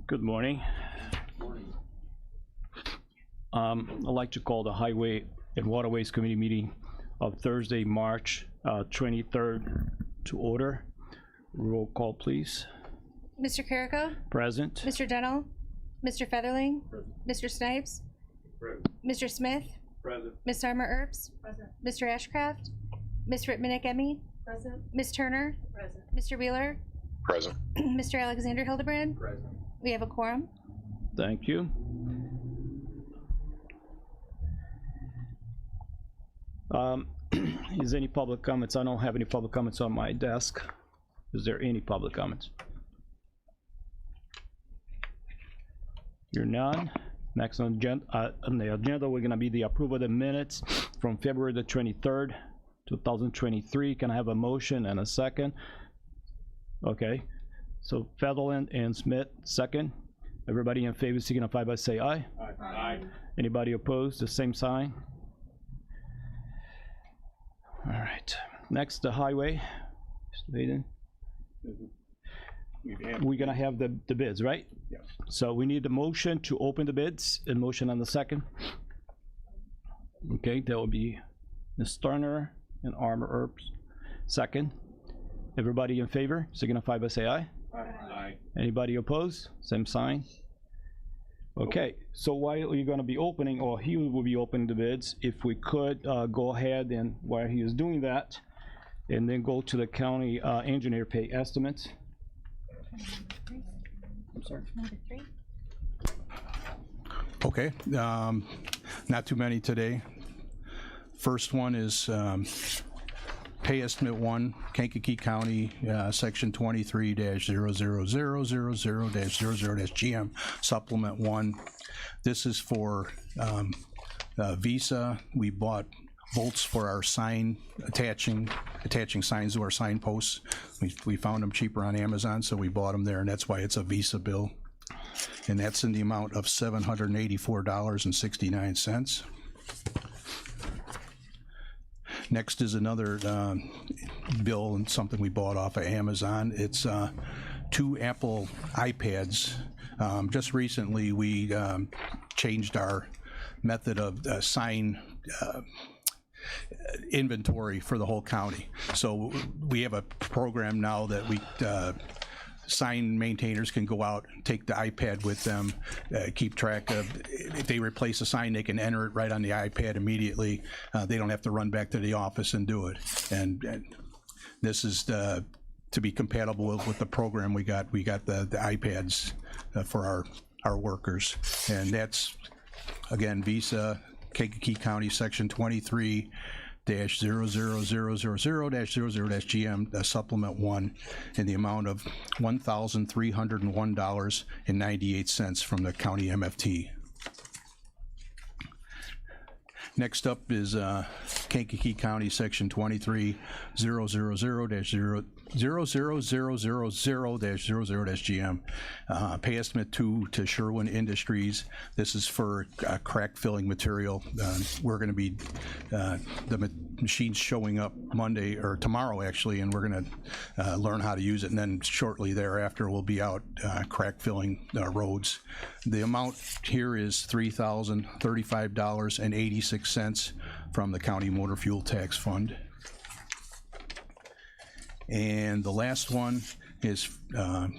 Good morning. I'd like to call the Highway and Waterways Committee meeting of Thursday, March 23rd to order. Roll call, please. Mr. Carrico? Present. Mr. Dennell? Mr. Featherling? Present. Mr. Snipes? Present. Mr. Smith? Present. Ms. Armour Earps? Present. Mr. Ashcraft? Ms. Rittmanick-Emmy? Present. Ms. Turner? Present. Mr. Wheeler? Present. Mr. Alexander Hildebrand? Present. We have a quorum. Thank you. Is any public comments? I don't have any public comments on my desk. Is there any public comments? You're none. Next on the agenda, we're gonna be the approval of the minutes from February the 23rd, 2023. Can I have a motion and a second? Okay, so Featherland and Smith, second. Everybody in favor signify by say aye. Aye. Aye. Anybody opposed, the same sign. All right, next the highway. Mr. Hayden. We're gonna have the bids, right? Yes. So we need a motion to open the bids, and motion on the second. Okay, that will be Ms. Turner and Armour Earps, second. Everybody in favor signify by say aye. Aye. Anybody opposed? Same sign. Okay, so while you're gonna be opening, or he will be opening the bids, if we could go ahead and while he is doing that, and then go to the county engineer pay estimates. I'm sorry. Number 3. Okay, not too many today. First one is pay estimate 1, Kankakee County, section 23-00000-00-GM, supplement 1. This is for Visa. We bought bolts for our sign, attaching signs to our signposts. We found them cheaper on Amazon, so we bought them there, and that's why it's a Visa bill. And that's in the amount of $784.69. Next is another bill and something we bought off of Amazon. It's 2 Apple iPads. Just recently we changed our method of sign inventory for the whole county. So we have a program now that we sign maintainers can go out, take the iPad with them, keep track of, if they replace a sign, they can enter it right on the iPad immediately. They don't have to run back to the office and do it. And this is to be compatible with the program we got. We got the iPads for our workers. And again, Visa, Kankakee County, section 23-00000-00-GM, supplement 1, in the amount of $1,301.98 from the county MFT. Next up is Kankakee County, section 23-0000000-00-GM, pay estimate 2 to Sherwin Industries. This is for crack filling material. We're going to be the machine's showing up Monday or tomorrow actually, and we're going to learn how to use it, and then shortly thereafter we'll be out crack filling roads. The amount here is $3,035.86 from the county motor fuel tax fund. And the last one is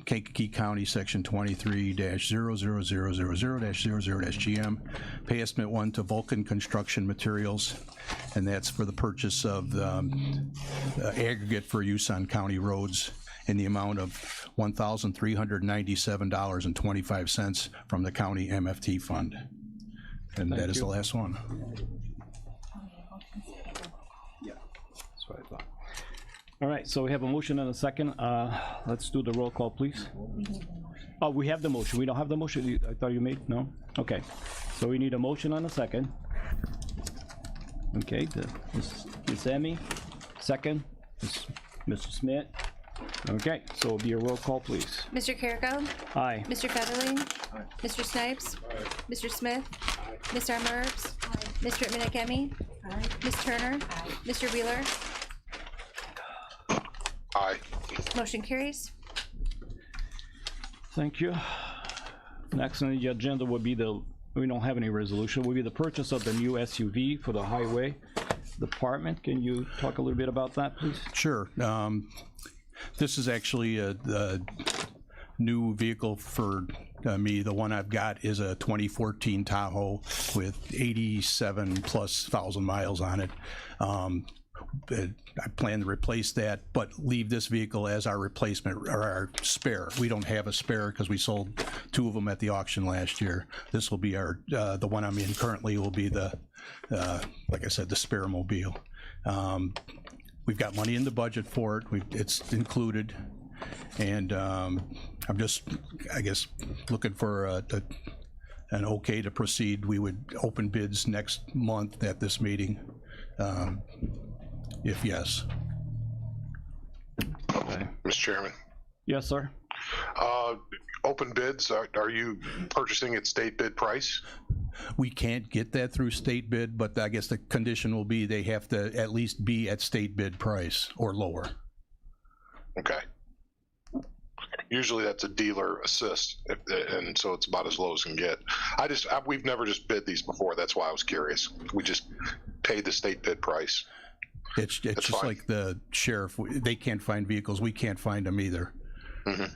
Kankakee County, section 23-00000-00-GM, pay estimate 1 to Vulcan Construction Materials, and that's for the purchase of aggregate for use on county roads in the amount of $1,397.25 from the county MFT fund. And that is the last one. Yeah, that's what I thought. All right, so we have a motion and a second. Let's do the roll call, please. Oh, we have the motion. We don't have the motion. I thought you made, no? Okay, so we need a motion and a second. Okay, Ms. Emmy, second, Mr. Smith. Okay, so it'll be a roll call, please. Mr. Carrico? Aye. Mr. Featherling? Aye. Mr. Snipes? Aye. Mr. Smith? Aye. Ms. Armour Earps? Aye. Ms. Rittmanick-Emmy? Aye. Ms. Turner? Aye. Mr. Wheeler? Aye. Motion carries. Thank you. Next on the agenda would be we don't have any resolution, would be the purchase of the new SUV for the highway department. Can you talk a little bit about that, please? Sure. This is actually a new vehicle for me. The one I've got is a 2014 Tahoe with 87,000+ miles on it. I plan to replace that, but leave this vehicle as our replacement or our spare. We don't have a spare because we sold 2 of them at the auction last year. This will be our, the one I'm in currently will be the, like I said, the spare mobile. We've got money in the budget for it. It's included. And I'm just, I guess, looking for an okay to proceed. We would open bids next month at this meeting. If yes. Okay. Mr. Chairman, Yes, sir. open bids, are you purchasing at state bid price? We can't get that through state bid, but I guess the condition will be they have to at least be at state bid price or lower. Okay. Usually that's a dealer assist, and so it's about as low as can get. We've never just bid these before. That's why I was curious. We just paid the state bid price. It's just fine. like the sheriff. They can't find vehicles. We can't find them either. Mm-hmm.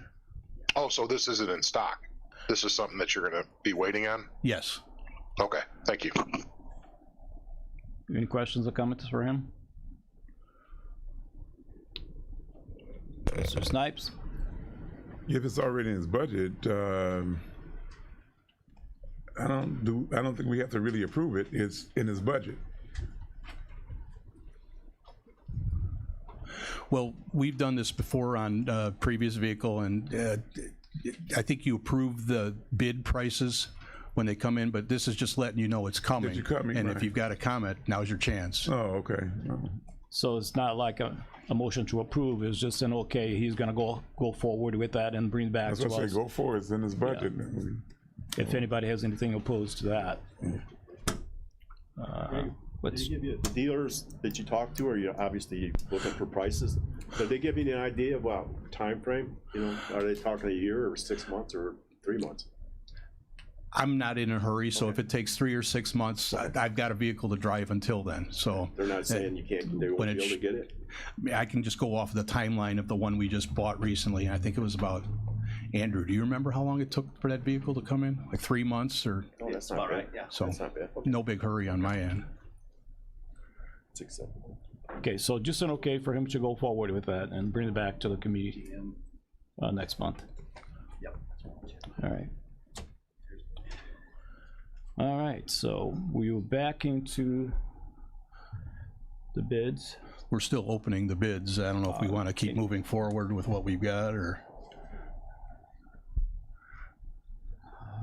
Oh, so this isn't in stock. This is something that you're going to be waiting on? Yes. Okay, thank you. Any questions or comments for him? Mr. Snipes? If it's already in his budget, I don't think we have to really approve it. It's in his budget. Well, we've done this before on previous vehicle, and I think you approve the bid prices when they come in, but this is just letting you know it's coming. It's coming, and right. if you've got a comment, now's your chance. Oh, okay. Oh. So it's not like a motion to approve, it's just an okay, he's gonna go forward with that and bring it back That's to what I us. say, go for it. It's in his budget. If anybody has anything opposed to that. Did What's, they give you the dealers that you talk to, or you obviously looking for prices? Did they give you an idea about time frame? You know, are they talking a year or 6 months or 3 months? I'm not in a hurry, so if it takes 3 or 6 months, I've got a vehicle to drive until then. So They're not saying you can't, they won't when be it able to get it? I can just go off the timeline of the one we just bought recently. I think it was about, Andrew, do you remember how long it took for that vehicle to come in? Like 3 months or, Oh, that's not bad. Yeah. so That's not bad. Okay. no big hurry on my end. It's acceptable. okay, so just an okay for him to go forward with that and bring it back to the committee next month. Yep. All right. All right, so we're back into the bids. We're still opening the bids. I don't know if we want to keep moving forward with what we've got or.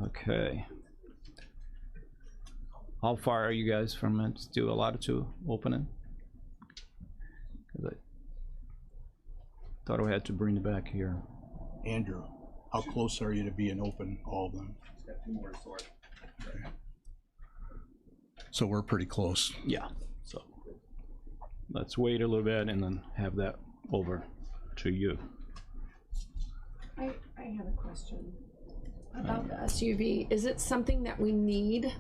Okay. How far are you guys from it? Still allowed to open it? 'Cause I thought we had to bring it back here. Andrew, how close are you to being open, all of them? Got 2 more to sort. So we're pretty close. Yeah, so let's wait a little bit and then have that over to you. I have a question about the SUV. Is it something that we need?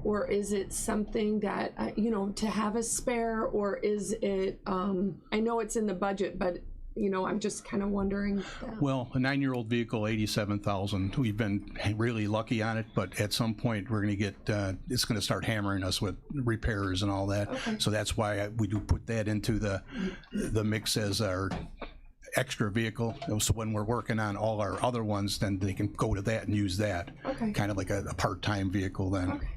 Or is it something that, you know, to have a spare, or is it, I know it's in the budget, but, you know, I'm just kind of wondering. Well, a 9-year-old vehicle, 87,000. We've been really lucky on it, but at some point we're going to get, it's going to start hammering us with repairs and all that. Okay. So that's why we do put that into the mix as our extra vehicle. So when we're working on all our other ones, then they can go to that and use that. Okay. Kind of like a part-time vehicle then. Okay.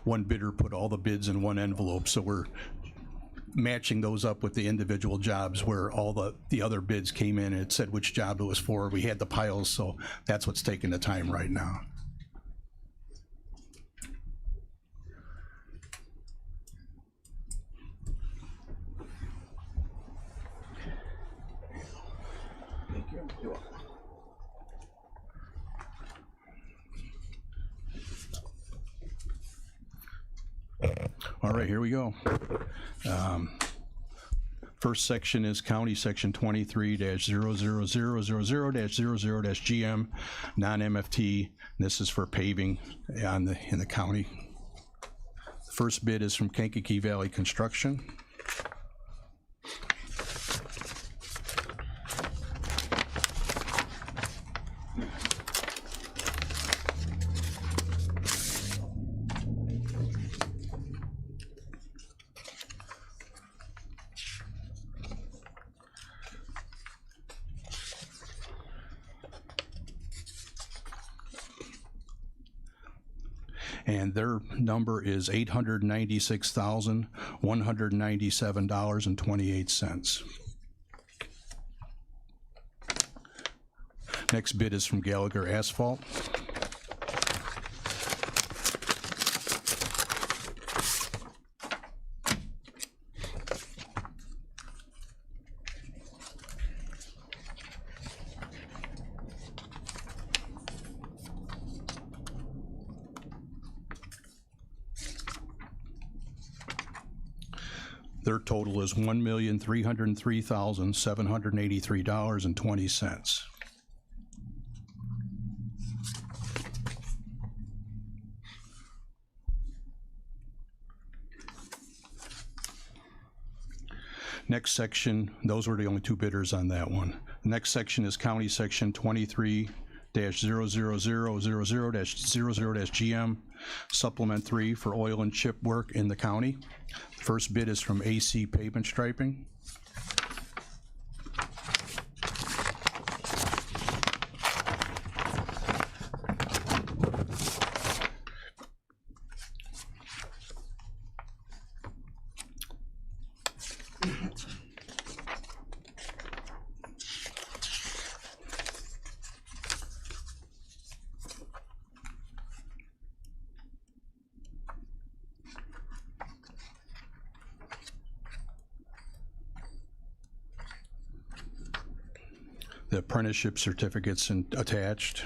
One bidder put all the bids in one envelope, so we're matching those up with the individual jobs where all the other bids came in and it said which job it was for. We had the piles, so that's what's taking the time right now. All right, here we go. First section is County Section 23-00000-00-GM, non-MFT. This is for paving in the county. First bid is from Kankakee Valley Construction. And their number is $896,197.28. Next bid is from Gallagher Asphalt. Their total is $1,303,783.20. Next section, those were the only two bidders on that one. The next section is County Section 23-00000-00-GM, Supplement 3 for oil and chip work in the county. First bid is from AC Pavement Striping. The apprenticeship certificates attached.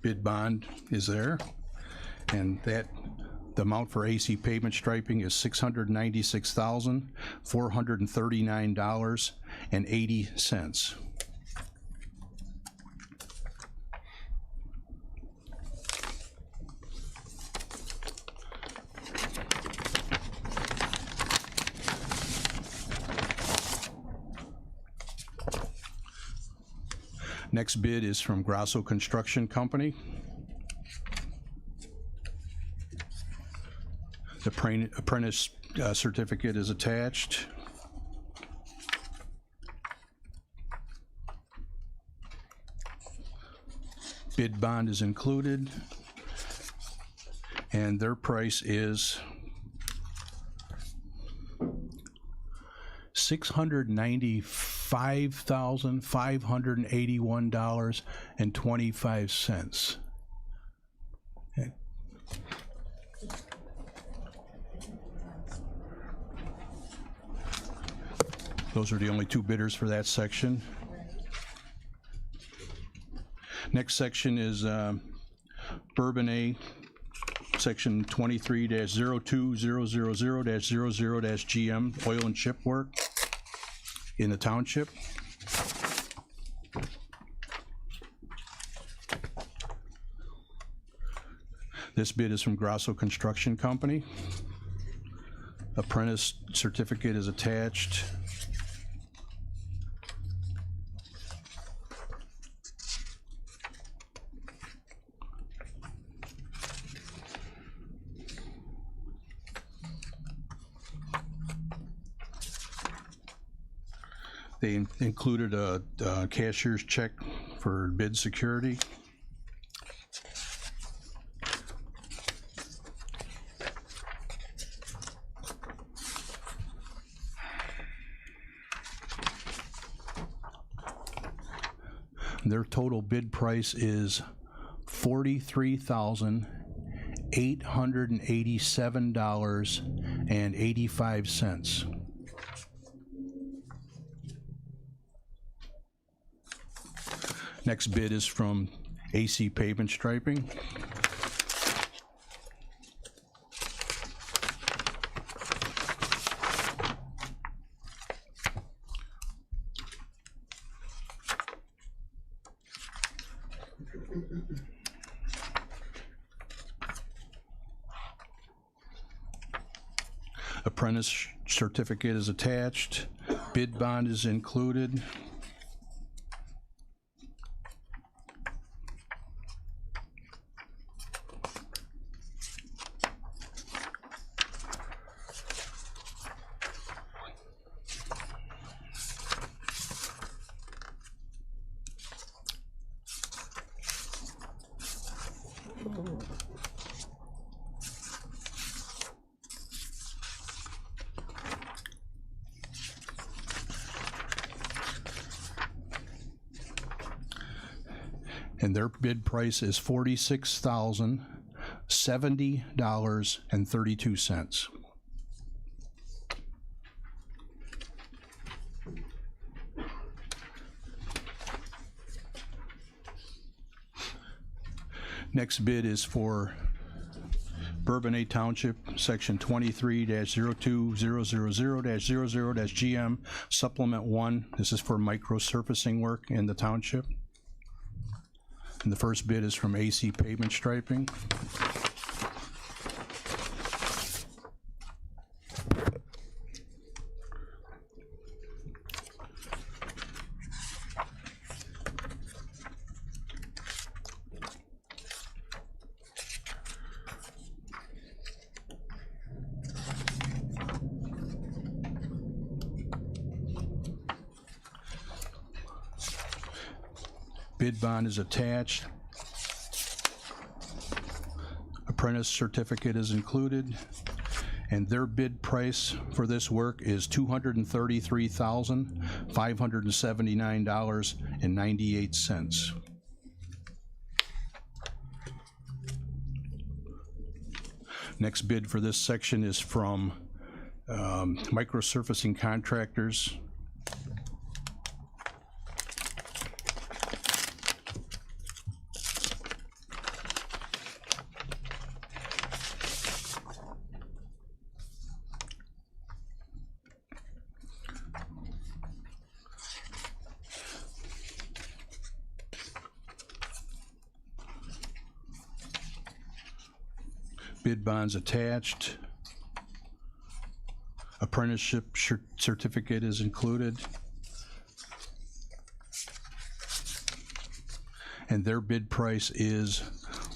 Bid bond is there, and the amount for AC pavement striping is $696,439.80. Next bid is from Grasso Construction Company. The apprentice certificate is attached. Bid bond is included, and their price is $695,581.25. Okay. Those are the only two bidders for that section. Next section is Bourbonnais, section 23-02000-00-GM, oil and chip work in the township. This bid is from Grasso Construction Company. Apprentice certificate is attached. They included a cashier's check for bid security. Their total bid price is $43,887.85. Next bid is from AC Pavement Striping. Apprentice certificate is attached. Bid bond is included. And their bid price is $46,070.32. Next bid is for Bourbonnais Township, Section 23-02000-00-GM, Supplement 1. This is for microsurfacing work in the township. And the first bid is from AC Pavement Striping. Bid bond is attached. Apprentice certificate is included. And their bid price for this work is $233,579.98. Next bid for this section is from Microsurfacing Contractors. Bid bonds attached. Apprenticeship certificate is included. And their bid price is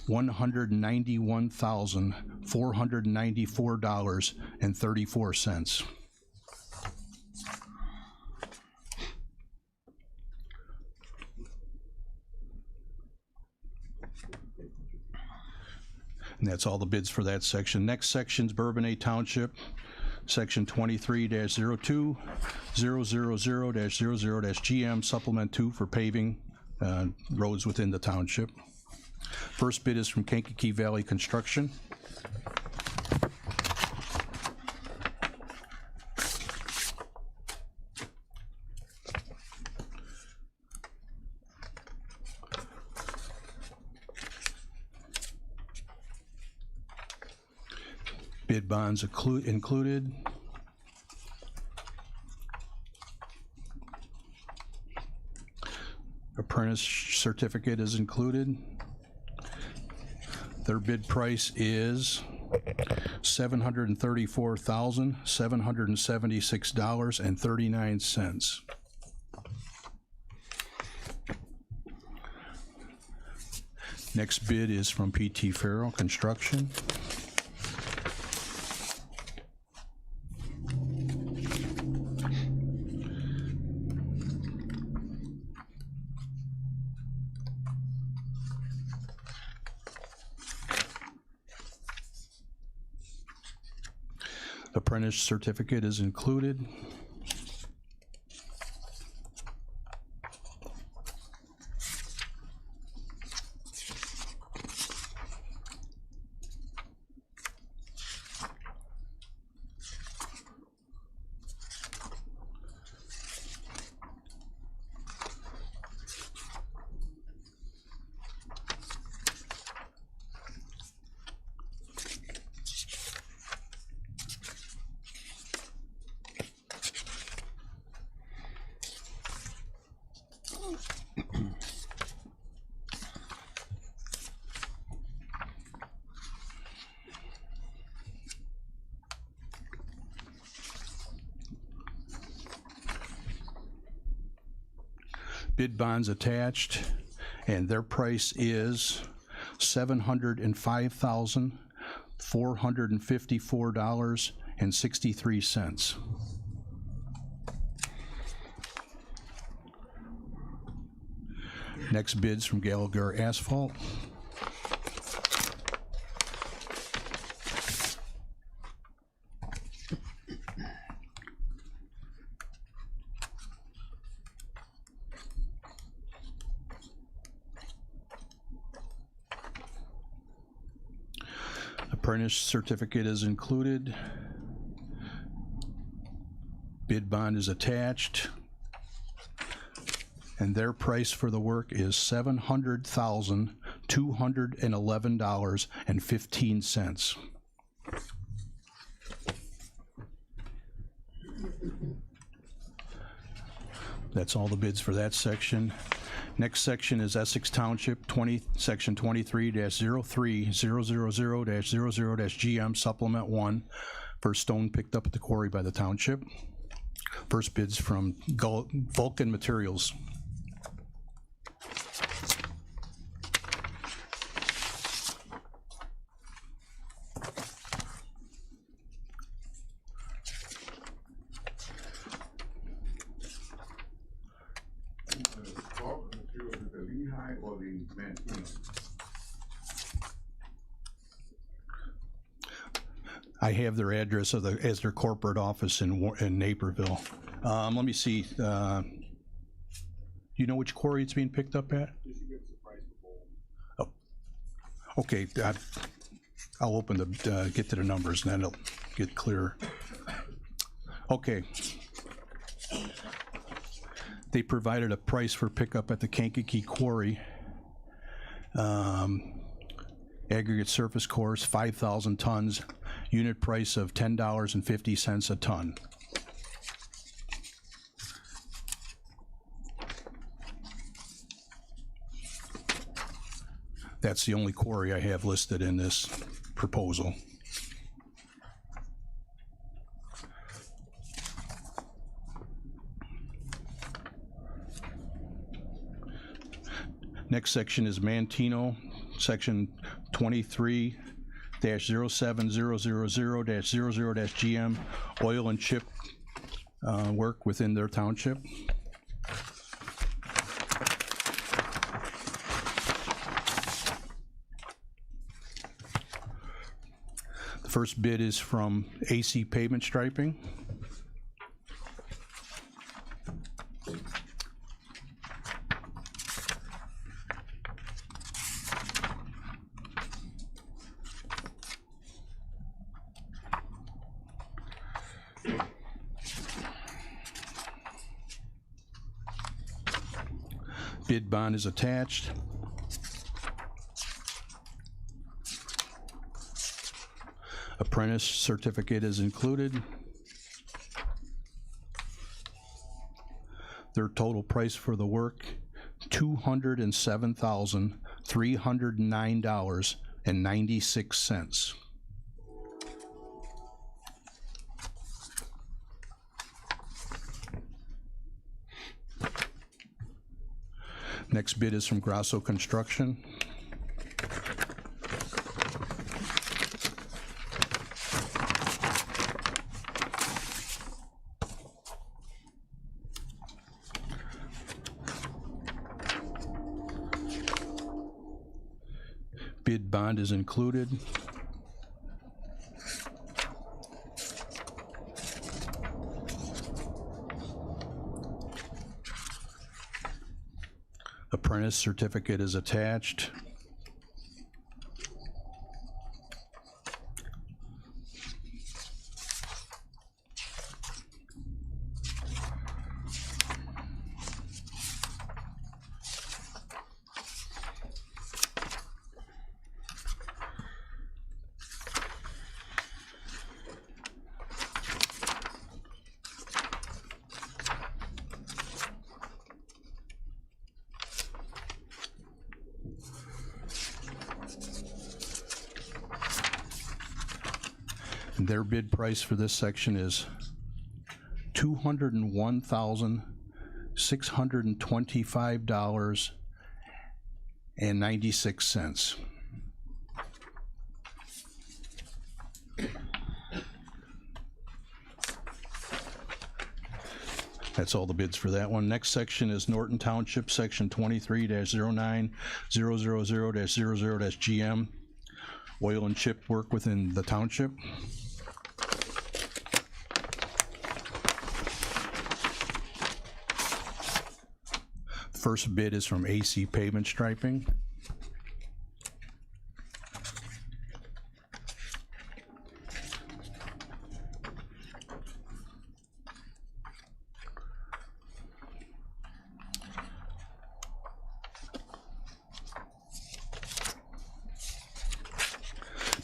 $191,494.34. And that's all the bids for that section. Next section's Bourbonnais Township, Section 23-02000-00-GM, Supplement 2 for paving roads within the township. First bid is from Kankakee Valley Construction. Bid bonds included. Apprentice certificate is included. Their bid price is $734,776.39. Next bid is from P.T. Farrell Construction. Apprentice certificate is included. Bid bonds attached, and their price is $705,454.63. Next bid's from Gallagher Asphalt. Apprentice certificate is included. Bid bond is attached. And their price for the work is $700,211.15. That's all the bids for that section. Next section is Essex Township, section 23-03000-00-GM Supplement 1 for stone picked up at the quarry by the township. First bid's from Vulcan Materials. Or the Mantino? I have their address as their corporate office in Naperville. Let me see. You know which quarry it's being picked up at? Oh, okay. I'll open get to the numbers and then it'll get clearer. Okay. They provided a price for pickup at the Kankakee Quarry. Aggregate surface course, 5,000 tons. Unit price of $10.50 a ton. That's the only quarry I have listed in this proposal. Next section is Mantino, section 23-07000-00-GM, oil and chip work within their township. The first bid is from AC Pavement Striping. Bid bond is attached. Apprentice certificate is included. Their total price for the work, $207,309.96. Next bid is from Grasso Construction. Bid bond is included. Apprentice certificate is attached. Their bid price for this section is $201,601.50. $625.96. That's all the bids for that one. Next section is Norton Township, section 23-09000-00-GM. Oil and chip work within the township. First bid is from AC Pavement Striping.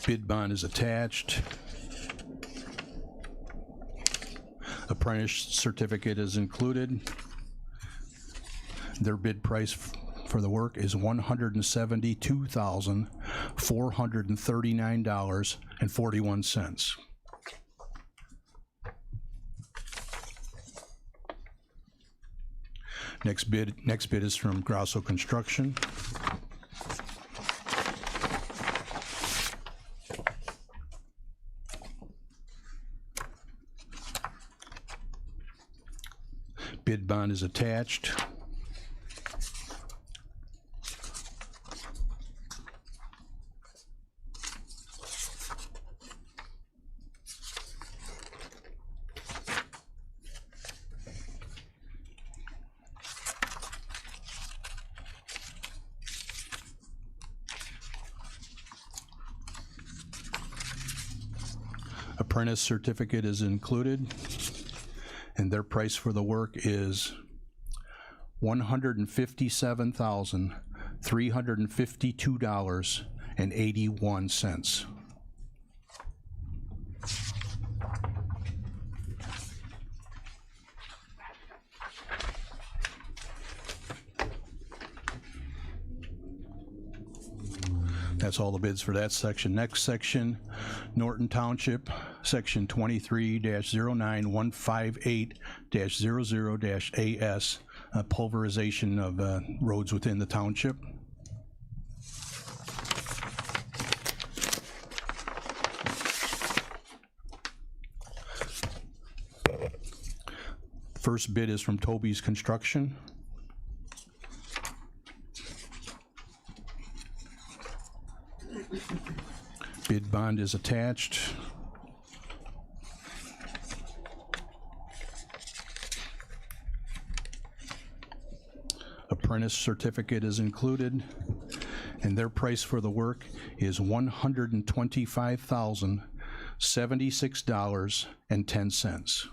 Bid bond is attached. Apprentice certificate is included. Their bid price for the work is $172,439.41. Next bid is from Grosso Construction. Bid bond is attached. Apprentice certificate is included, and their price for the work is $157,352.81. That's all the bids for that section. Next section, Norton Township, section 23-09158-00-AS, pulverization of roads within the township. First bid is from Toby's Construction. Bid bond is attached. Apprentice certificate is included, and their price for the work is $125,076.10.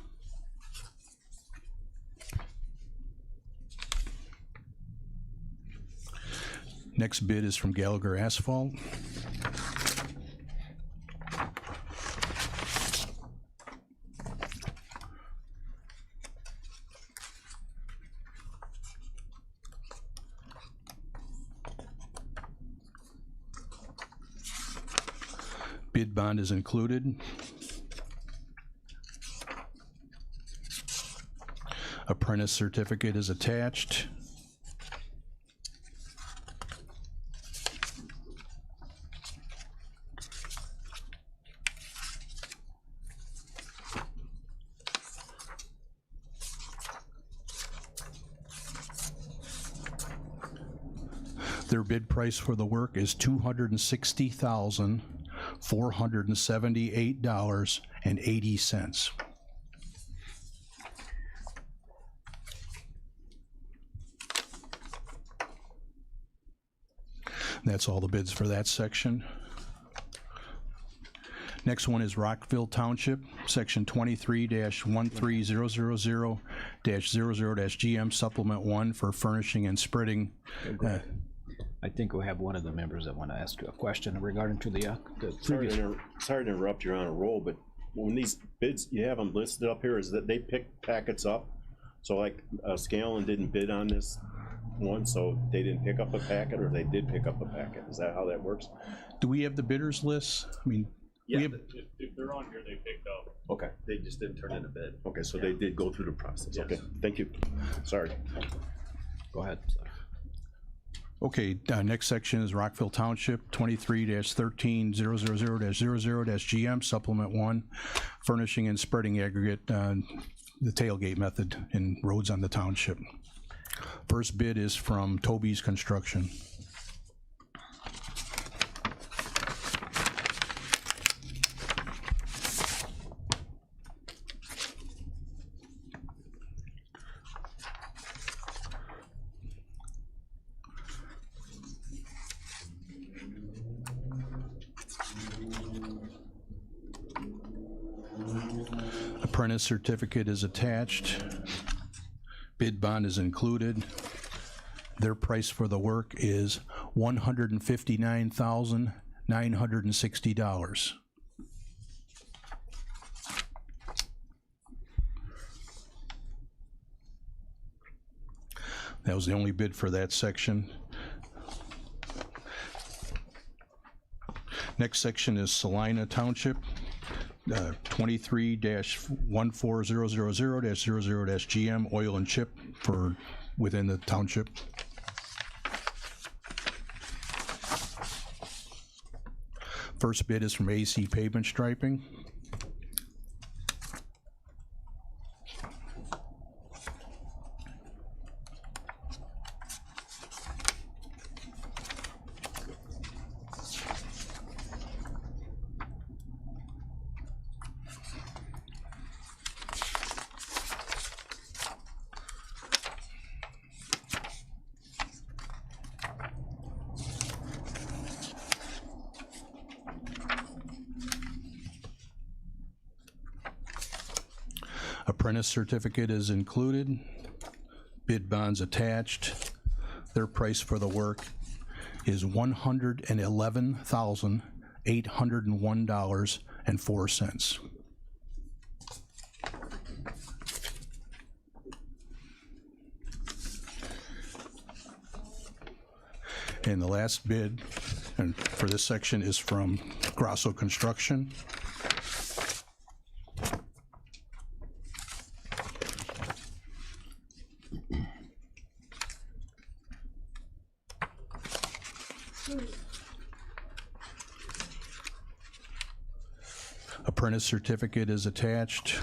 Next bid is from Gallagher Asphalt. Bid bond is included. Apprentice certificate is attached. Their bid price for the work is $260,478.80. That's all the bids for that section. Next one is Rockville Township, section 23-13000-00-GM Supplement 1 for furnishing and spreading. I think we have one of the members that want to ask you a question regarding to the Sorry previous. to interrupt, you're on a roll, but when these bids, you have them listed up here, is that they pick packets up? So like Scanlon didn't bid on this one, so they didn't pick up a packet, or they did pick up a packet? Is that how that works? Do we have the bidders lists? I mean, we have, If they're on here, they picked up. Okay, They just didn't turn in a bid. okay, so they did go through the process. Yes. Okay, thank you. Sorry. Go ahead. okay, next section is Rockville Township, 23-13-000-00-GM, Supplement 1, furnishing and spreading aggregate, the tailgate method in roads on the township. First bid is from Toby's Construction. Apprentice certificate is attached. Bid bond is included. Their price for the work is $159,960. That was the only bid for that section. Next section is Salina Township, 23-14000-00-GM oil and chip for within the township. First bid is from AC Pavement Striping. Apprentice certificate is included. Bid bonds attached. Their price for the work is $111,801.04. And the last bid, and for this section, is from Grosso Construction. Apprentice certificate is attached.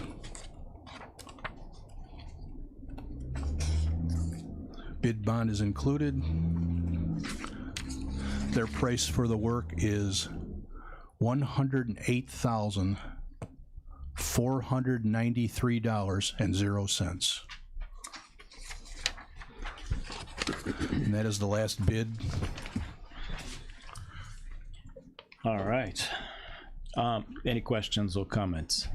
Bid bond is included. Their price for the work is $108,493.00. And that is the last bid. All right. Any questions or comments?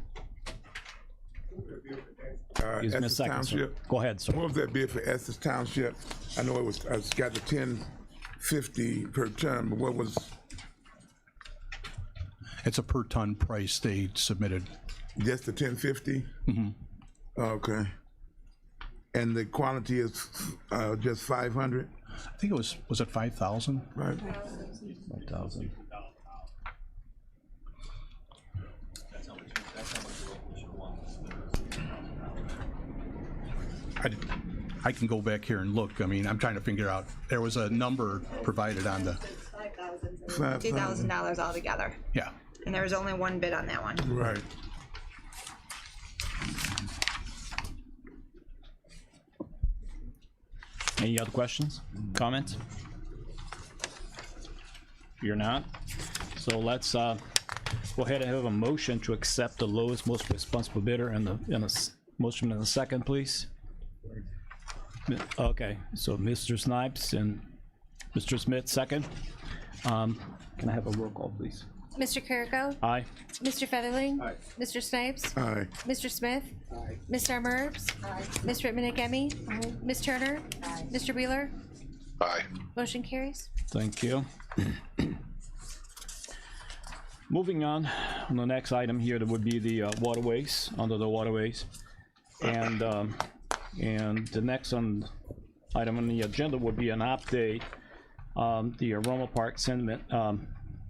Gives me a Essex second, sir. Township. Go ahead, sir. What was that bid for Essex Township? I know it's got the 1050 per ton, but what was, It's a per ton price they submitted. just the 1050? Mm-hmm. Okay. And the quantity is just 500, I think it was it 5,000? right? 1,000. I can go back here and look. I mean, I'm trying to figure out, there was a number provided on the, $2,000 altogether, yeah. and there was only one bid on that one. Right. Any other questions, comments? You're not? So let's go ahead and have a motion to accept the lowest, most responsible bidder and motion in a second, please. Okay, so Mr. Snipes and Mr. Smith, second. Can I have a roll call, please? Mr. Carrico? Aye. Mr. Featherling? Aye. Mr. Snipes? Aye. Mr. Smith? Aye. Mr. Merbs? Aye. Ms. Whitman-Agemi? Aye. Ms. Turner? Aye. Mr. Wheeler? Aye. Motion carries. Thank you. Moving on the next item here, that would be the waterways, under the waterways. And the next item on the agenda would be an update, the Aroma Park Sentiment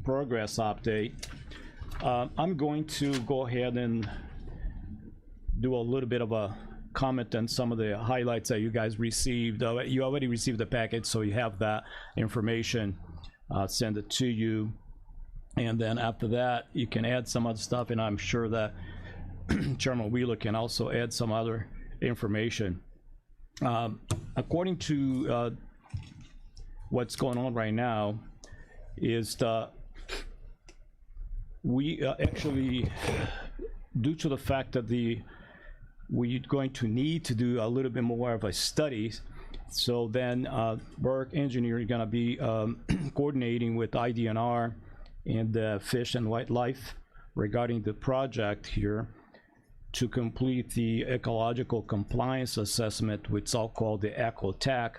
progress update. I'm going to go ahead and do a little bit of a comment on some of the highlights that you guys received. You already received the package, so you have that information. Send it to you, and then after that you can add some other stuff, and I'm sure that Chairman Wheeler can also add some other information. According to what's going on right now is we actually, due to the fact that we're going to need to do a little bit more of a study, so then Burke Engineering is going to be coordinating with IDNR and Fish and Wildlife regarding the project here to complete the ecological compliance assessment, which is all called the ECOTAC,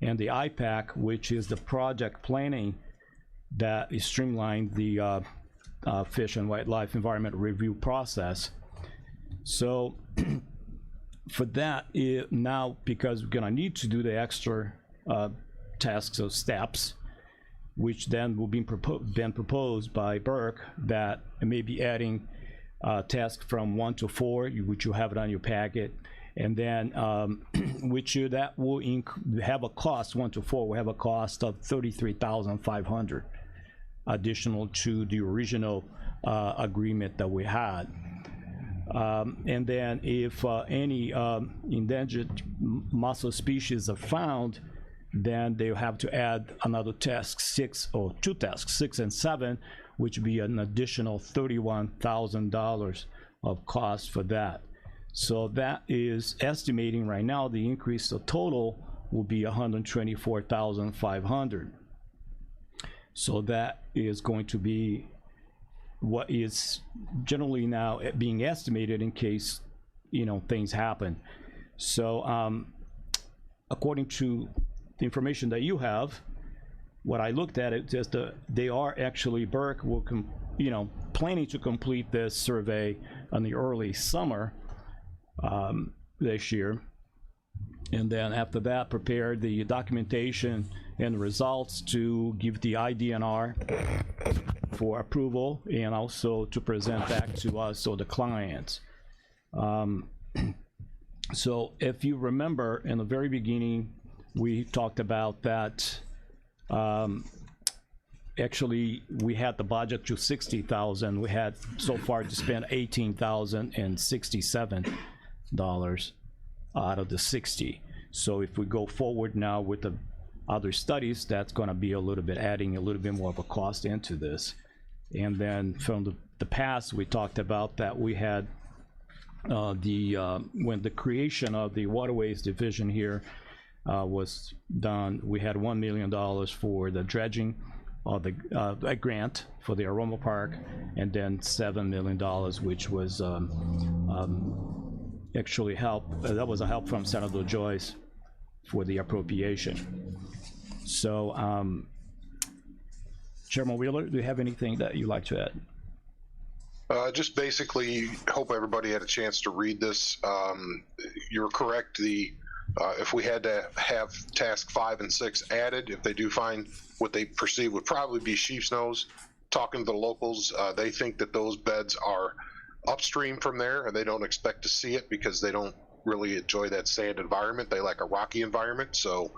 and the IPAC, which is the project planning that is streamlined the Fish and Wildlife Environment Review process. So for that, now, because we're gonna need to do the extra tasks or steps, which then will be proposed by Burke, that maybe adding task from 1 to 4, which you have it on your packet, and then that will have a cost. 1 to 4 will have a cost of $33,500 additional to the original agreement that we had. And then if any endangered mussel species are found, then they'll have to add another task 6, or 2 tasks 6 and 7, which would be an additional $31,000 of cost for that. So that is estimating right now the increase, the total will be $124,500. So that is going to be what is generally now being estimated in case, you know, things happen. So according to the information that you have, what I looked at, it just they are actually, Burke will planning to complete this survey in the early summer this year, and then after that prepare the documentation and results to give the IDNR for approval, and also to present back to us or the clients. So if you remember in the very beginning, we talked about that actually we had the budget to $60,000. We had so far to spend $18,067 out of the 60. So if we go forward now with the other studies, that's going to be a little bit adding a little bit more of a cost into this. And then from the past, we talked about that we had when the creation of the Waterways division here was done, we had $1 million for the dredging of the a grant for the Aroma Park, and then $7 million, which was actually help. That was a help from Senator Joyce for the appropriation. So, Chairman Wheeler, do you have anything that you'd like to add? Just basically, hope everybody had a chance to read this. You're correct. If we had to have task 5 and 6 added, if they do find what they perceive would probably be sheep's nose, talking to the locals, they think that those beds are upstream from there, and they don't expect to see it because they don't really enjoy that sand environment. They like a rocky environment. So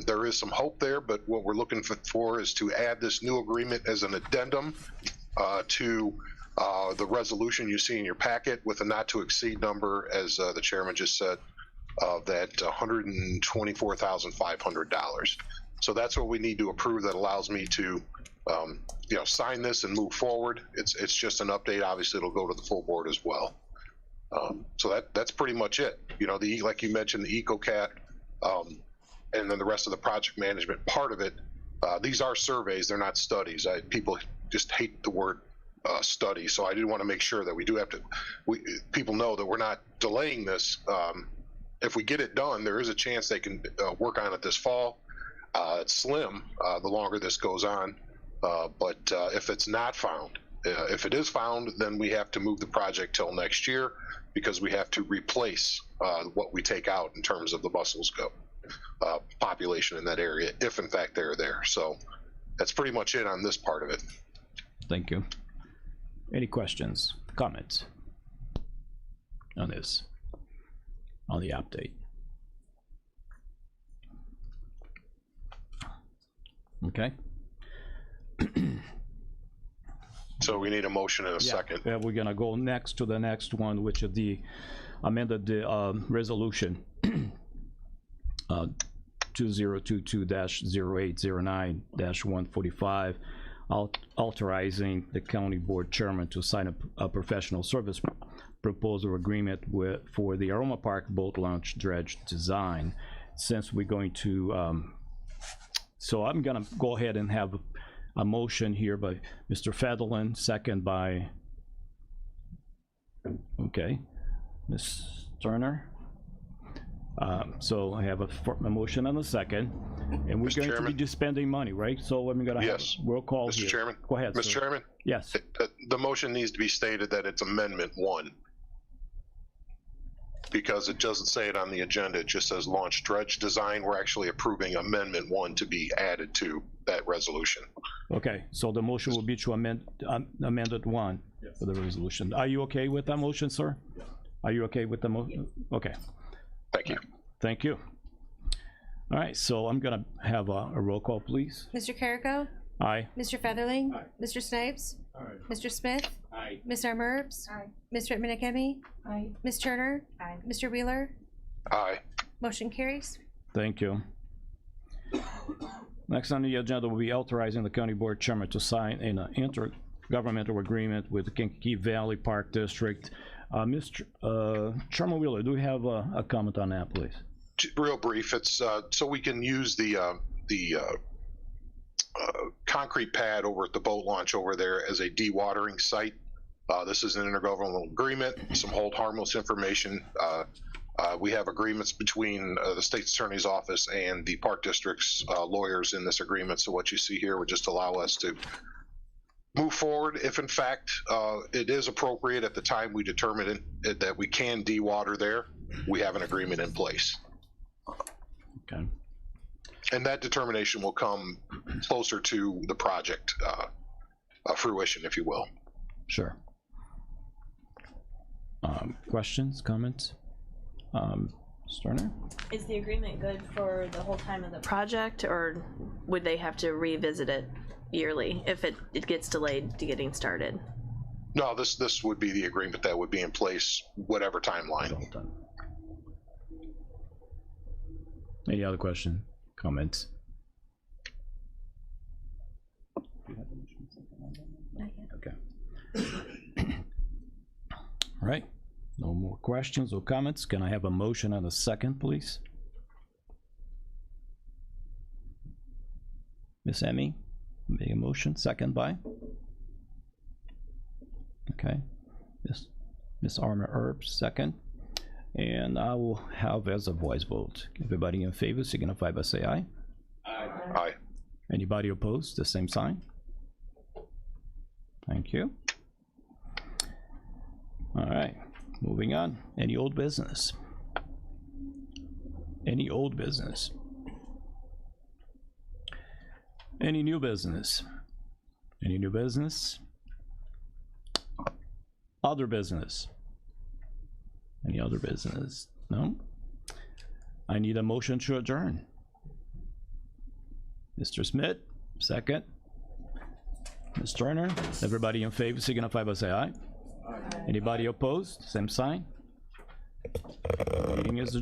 there is some hope there, but what we're looking for is to add this new agreement as an addendum to the resolution you see in your packet, with a not to exceed number, as the chairman just said, of that $124,500. So that's what we need to approve. That allows me to sign this and move forward. It's just an update. Obviously it'll go to the full board as well. So that's pretty much it. Like you mentioned, the EcoCat, and then the rest of the project management part of it. These are surveys, they're not studies. People just hate the word study, so I did want to make sure that we do have to. People know that we're not delaying this. If we get it done, there is a chance they can work on it this fall. It's slim the longer this goes on, but if it's not found, if it is found, then we have to move the project till next year, because we have to replace what we take out in terms of the mussels population in that area, if in fact they're there. So that's pretty much it on this part of it. Thank you. Any questions, comments on this, on the update? Okay. So we need a motion in a second. Yeah, we're gonna go next to the next one, which is the amended resolution 2022-0809-145, authorizing the county board chairman to sign a professional service proposal agreement for the Aroma Park boat launch dredge design. Since we're going to, so I'm gonna go ahead and have a motion here by Mr. Federlin, second by, okay, Ms. Turner. So I have a motion and a second, and we're Mr. going to Chairman? be just spending money, right? So I'm gonna have Yes. a roll call Mr. here. Chairman? Go ahead, Mr. sir. Chairman, Yes, the motion needs to be stated that it's Amendment 1. Because it doesn't say it on the agenda, it just says launch dredge design. We're actually approving Amendment 1 to be added to that resolution. okay, so the motion will be to amend, amended 1 for the resolution. Are you okay with that motion, sir? Are you okay with the motion? Okay, Thank you. thank you. All right, so I'm gonna have a roll call, please. Mr. Carrico? Aye. Mr. Featherling? Mr. Snipes? Mr. Smith? Aye. Ms. Armerbs? Aye. Mr. Minikemi? Aye. Ms. Turner? Aye. Mr. Wheeler? Aye. Motion carries. Thank you. Next on the agenda will be authorizing the county board chairman to sign an intergovernmental agreement with the Kankakee Valley Park District. Mr. Chairman Wheeler, do we have a comment on that, please? Real brief, it's so we can use the concrete pad over at the boat launch over there as a dewatering site. This is an intergovernmental agreement, some hold harmless information. We have agreements between the state attorney's office and the park district's lawyers in this agreement. So what you see here would just allow us to move forward if in fact it is appropriate at the time we determine that we can dewater there. We have an agreement in place. Okay. And that determination will come closer to the project fruition, if you will. Sure. Questions, comments? Sterner? Is the agreement good for the whole time of the project, or would they have to revisit it yearly if it gets delayed to getting started? No, this would be the agreement that would be in place, whatever timeline. Any other question, comments? Okay. All right, no more questions or comments. Can I have a motion and a second, please? Miss Emmy, make a motion, second by? Okay, Miss Armor Herbs, second. And I will have as a voice vote. Everybody in favor signify by say aye. Aye. Anybody opposed, the same sign. Thank you. All right, moving on. Any old business? Any old business? Any new business? Any new business? Other business? Any other business? No? I need a motion to adjourn. Mr. Smith, second. Ms. Turner, everybody in favor signify by say aye. Anybody opposed? Same sign. Meeting is adjourned.